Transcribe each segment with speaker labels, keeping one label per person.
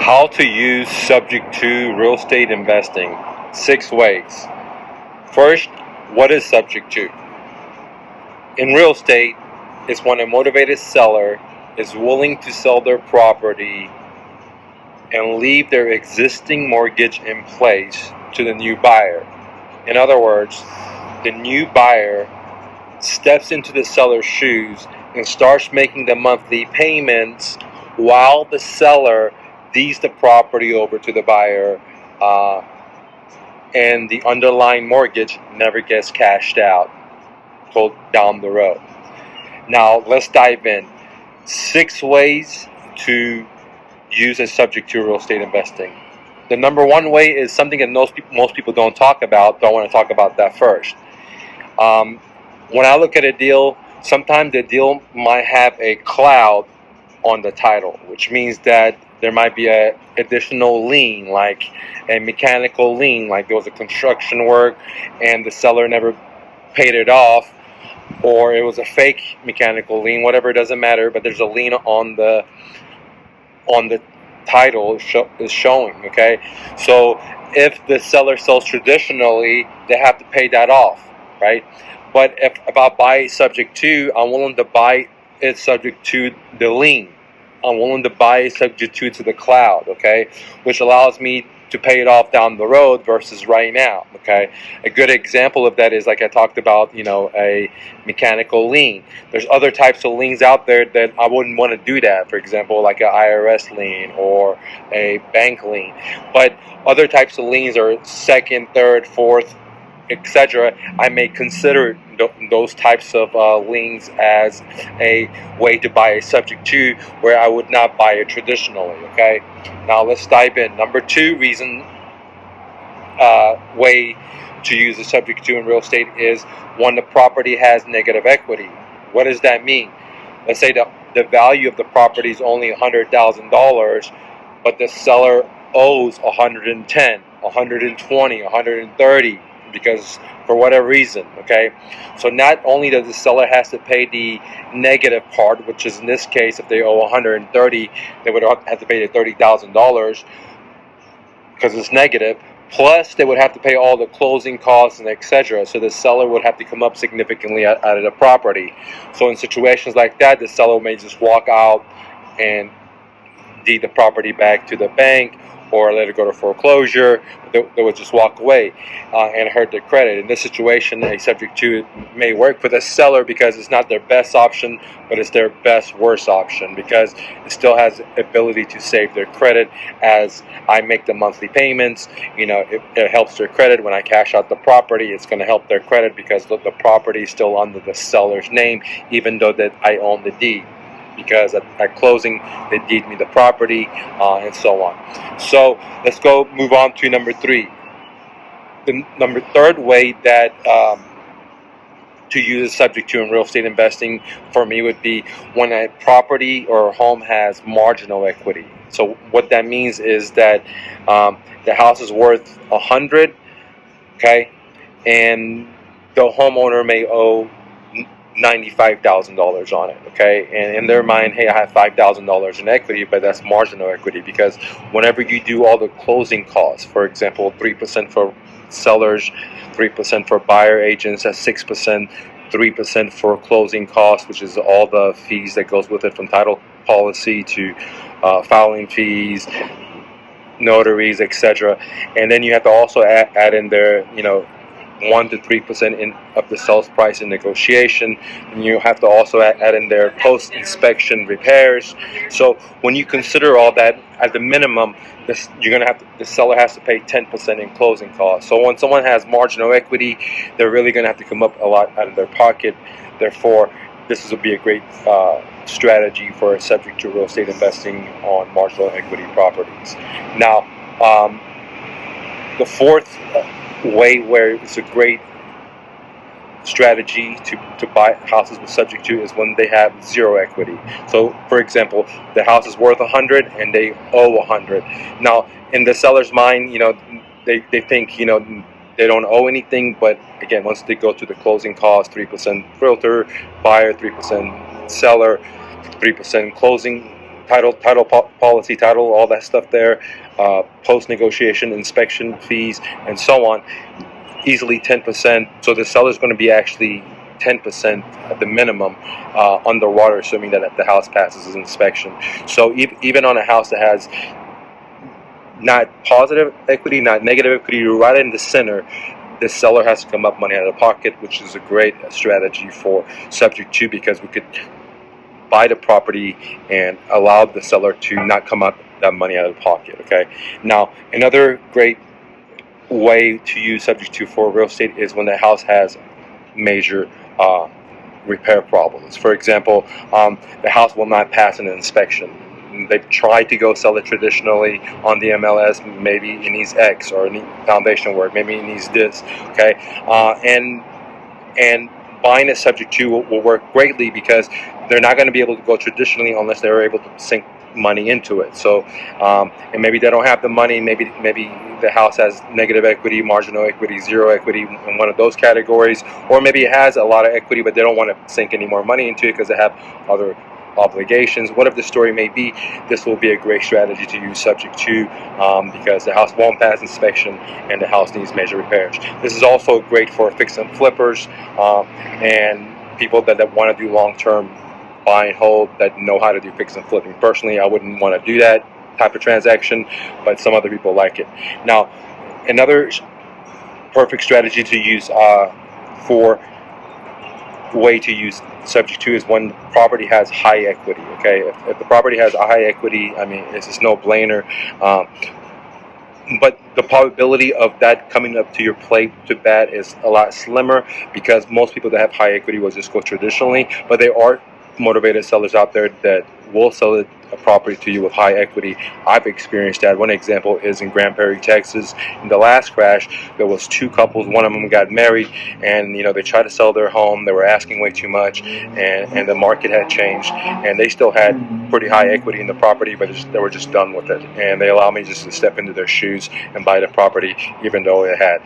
Speaker 1: How to use subject to real estate investing. 6 ways. First, what is subject to? In real estate, it's when a motivated seller is willing to sell their property and leave their existing mortgage in place to the new buyer. In other words, the new buyer steps into the seller's shoes and starts making the monthly payments while the seller deeds the property over to the buyer, and the underlying mortgage never gets cashed out down the road. Now let's dive in. 6 ways to use a subject to real estate investing. The number one way is something that most people don't talk about. Don't want to talk about that first. When I look at a deal, sometimes the deal might have a cloud on the title, which means that there might be an additional lien, like a mechanical lien, like there was a construction work and the seller never paid it off, or it was a fake mechanical lien, whatever, it doesn't matter, but there's a lien on the title is showing, okay? So if the seller sells traditionally, they have to pay that off, right? But if I buy subject to, I'm willing to buy it subject to the lien. I'm willing to buy it subject to the cloud, okay? Which allows me to pay it off down the road versus right now, okay? A good example of that is, like I talked about, a mechanical lien. There's other types of liens out there that I wouldn't want to do that. For example, like an IRS lien or a bank lien. But other types of liens are second, third, fourth, etc. I may consider those types of liens as a way to buy a subject to, where I would not buy it traditionally. Okay, now let's dive in. Number 2 way to use a subject to in real estate is when the property has negative equity. What does that mean? Let's say the value of the property is only $100,000, but the seller owes 110, 120, 130. Because for whatever reason, okay? So not only does the seller has to pay the negative part, which is in this case, if they owe 130, they would have to pay the $30,000 because it's negative. Plus, they would have to pay all the closing costs and etc. So the seller would have to come up significantly out of the property. So in situations like that, the seller may just walk out and deed the property back to the bank, or let it go to foreclosure. They would just walk away and hurt their credit. In this situation, a subject to may work for the seller because it's not their best option, but it's their best worst option, because it still has ability to save their credit. As I make the monthly payments, it helps their credit. When I cash out the property, it's going to help their credit because the property is still under the seller's name, even though that I own the deed. Because at closing, they deed me the property, and so on. So let's move on to number 3. The third way that to use a subject to in real estate investing for me would be when a property or home has marginal equity. So what that means is that the house is worth 100, okay, and the homeowner may owe $95,000 on it, okay? And in their mind, hey, I have $5,000 in equity, but that's marginal equity, because whenever you do all the closing costs, for example, 3% for sellers, 3% for buyer agents, that's 6%, 3% for closing costs, which is all the fees that goes with it, from title policy to filing fees, notaries, etc. And then you have to also add in there, 1 to 3% of the sales price in negotiation, and you have to also add in their post-inspection repairs. So when you consider all that, at the minimum, the seller has to pay 10% in closing costs. So when someone has marginal equity, they're really going to have to come up a lot out of their pocket. Therefore, this would be a great strategy for a subject to real estate investing on marginal equity properties. Now, the fourth way where it's a great strategy to buy houses with subject to is when they have zero equity. So for example, the house is worth 100 and they owe 100. Now in the seller's mind, they think they don't owe anything, but again, once they go to the closing cost, 3% realtor, buyer, 3% seller, 3% closing policy, title, all that stuff there, post negotiation inspection fees, and so on, easily 10%. So the seller's going to be actually 10% at the minimum underwater, assuming that the house passes his inspection. So even on a house that has not positive equity, not negative equity, right in the center, the seller has to come up money out of pocket, which is a great strategy for subject to, because we could buy the property and allow the seller to not come up that money out of pocket. Okay. Now, another great way to use subject to for real estate is when the house has major repair problems. For example, the house will not pass an inspection. They've tried to go sell it traditionally on the MLS. Maybe it needs X, or it needs foundation work. Maybe it needs this. Okay, and buying it subject to will work greatly, because they're not going to be able to go traditionally unless they're able to sink money into it. So, and maybe they don't have the money. Maybe the house has negative equity, marginal equity, zero equity in one of those categories, or maybe it has a lot of equity, but they don't want to sink any more money into it because they have other obligations. Whatever the story may be, this will be a great strategy to use subject to, because the house won't pass inspection and the house needs major repairs. This is also great for fix and flippers and people that want to do long-term buy and hold, that know how to do fix and flipping. Personally, I wouldn't want to do that type of transaction, but some other people like it. Now, another perfect strategy to use for way to use subject to is when the property has high equity. Okay, if the property has a high equity, I mean, it's just no brainer. But the probability of that coming up to your plate to bat is a lot slimmer, because most people that have high equity will just go traditionally. But there are motivated sellers out there that will sell a property to you with high equity. I've experienced that. One example is in Grand Prairie, Texas. In the last crash, there was two couples. One of them got married, and they tried to sell their home. They were asking way too much, and the market had changed, and they still had pretty high equity in the property, but they were just done with it. And they allowed me just to step into their shoes and buy the property, even though it had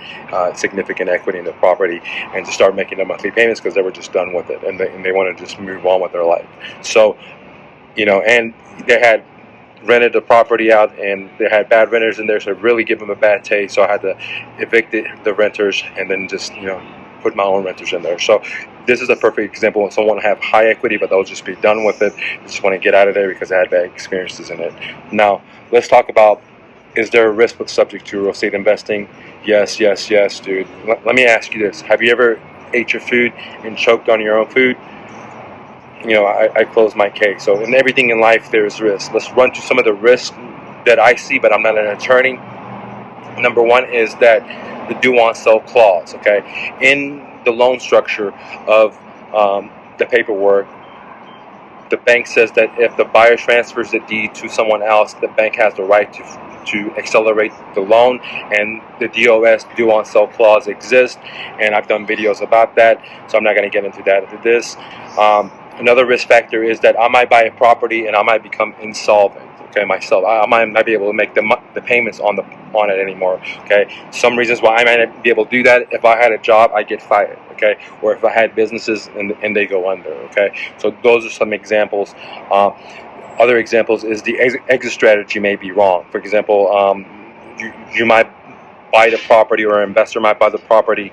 Speaker 1: significant equity in the property, and to start making the monthly payments, because they were just done with it, and they wanted to just move on with their life. So, and they had rented the property out, and they had bad renters in there, so it really gave them a bad taste. So I had to evict the renters, and then just put my own renters in there. So this is a perfect example when someone have high equity, but they'll just be done with it. They just want to get out of there because they had bad experiences in it. Now, let's talk about, is there a risk with subject to real estate investing? Yes, dude. Let me ask you this: have you ever ate your food and choked on your own food? I close my case. So in everything in life, there's risk. Let's run through some of the risks that I see, but I'm not an attorney. Number one is that the due on sell clause. Okay, in the loan structure of the paperwork, the bank says that if the buyer transfers the deed to someone else, the bank has the right to accelerate the loan, and the DOS, due on sell clause, exists, and I've done videos about that, so I'm not going to get into that into this. Another risk factor is that I might buy a property and I might become insolvent. Okay, myself, I might not be able to make the payments on it anymore. Okay, some reasons why I might not be able to do that: if I had a job, I get fired. Okay, or if I had businesses and they go under. Okay, so those are some examples. Other examples is the exit strategy may be wrong. For example, you might buy the property, or an investor might buy the property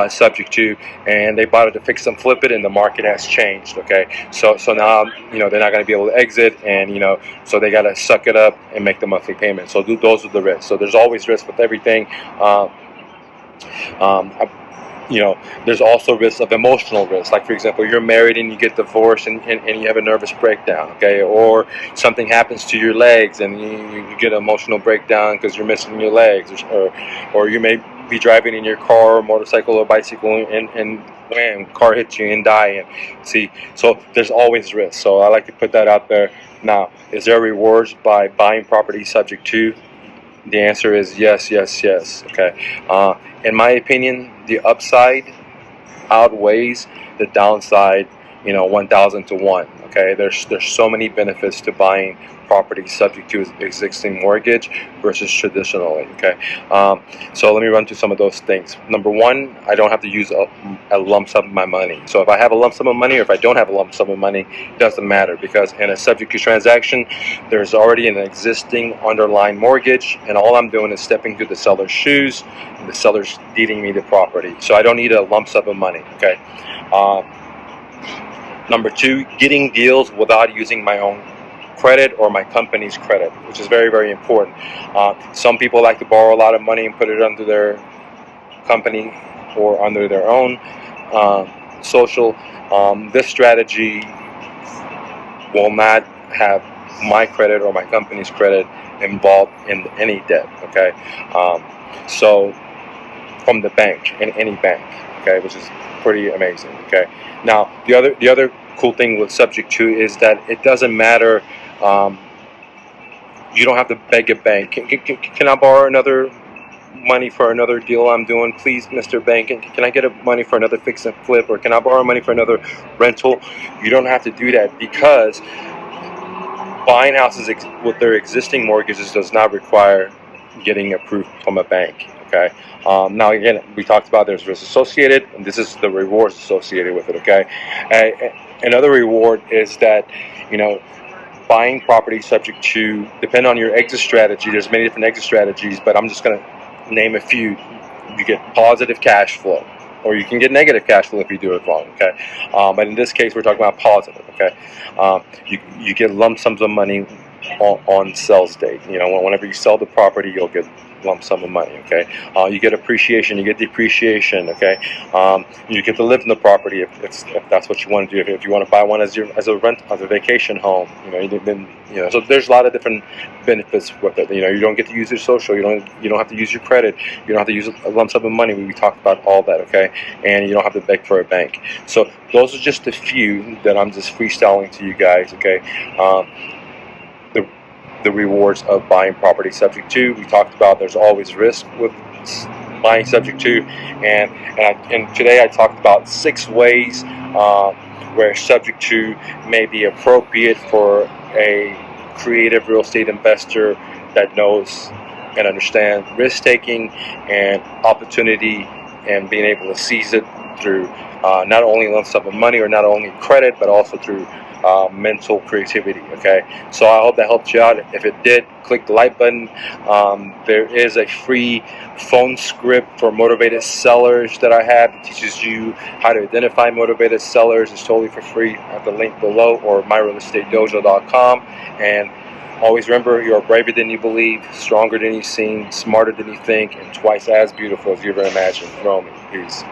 Speaker 1: subject to, and they bought it to fix and flip it, and the market has changed. Okay, so now they're not going to be able to exit, and so they got to suck it up and make the monthly payment. So those are the risks. So there's always risk with everything. There's also risks of emotional risk. Like, for example, you're married and you get divorced, and you have a nervous breakdown, okay? Or something happens to your legs and you get an emotional breakdown because you're missing your legs. Or you may be driving in your car or motorcycle or bicycle, and wham, car hits you and die. And see, so there's always risk. So I like to put that out there. Now, is there rewards by buying property subject to? The answer is yes. Okay. In my opinion, the upside outweighs the downside, 1,000 to 1. Okay, there's so many benefits to buying property subject to existing mortgage versus traditionally. Okay, so let me run through some of those things. Number one, I don't have to use a lump sum of my money. So if I have a lump sum of money or if I don't have a lump sum of money, it doesn't matter, because in a subject to transaction, there's already an existing underlying mortgage, and all I'm doing is stepping through the seller's shoes, and the seller's deeding me the property. So I don't need a lump sum of money. Okay. Number two, getting deals without using my own credit or my company's credit, which is very, very important. Some people like to borrow a lot of money and put it under their company or under their own social. This strategy will not have my credit or my company's credit involved in any debt. Okay, so from the bank, in any bank. Okay, which is pretty amazing. Okay, now the other cool thing with subject to is that it doesn't matter. You don't have to beg a bank. Can I borrow another money for another deal I'm doing, please, Mr. Bank? Can I get money for another fix and flip, or can I borrow money for another rental? You don't have to do that, because buying houses with their existing mortgages does not require getting approved from a bank. Okay. Now again, we talked about there's risk associated, and this is the rewards associated with it. Okay. Another reward is that, buying property subject to, depend on your exit strategy. There's many different exit strategies, but I'm just going to name a few. You get positive cash flow, or you can get negative cash flow if you do it wrong. Okay. But in this case, we're talking about positive. Okay. You get lump sums of money on sales date. Whenever you sell the property, you'll get lump sum of money. Okay. You get appreciation, you get depreciation. Okay. You get to live in the property if that's what you want to do. If you want to buy one as a vacation home, so there's a lot of different benefits with it. You don't get to use your social, you don't have to use your credit, you don't have to use a lump sum of money. We talked about all that. Okay. And you don't have to beg for a bank. So those are just a few that I'm just freestyling to you guys. Okay. The rewards of buying property subject to. We talked about there's always risk with buying subject to, and today I talked about 6 ways where subject to may be appropriate for a creative real estate investor that knows and understands risk taking and opportunity, and being able to seize it through not only lump sum of money or not only credit, but also through mental creativity. Okay, so I hope that helped you out. If it did, click the like button. There is a free phone script for motivated sellers that I have. It teaches you how to identify motivated sellers. It's totally for free at the link below, or myrealestatedojo.com. And always remember, you are braver than you believe, stronger than you seem, smarter than you think, and twice as beautiful as you ever imagined. Romy, peace.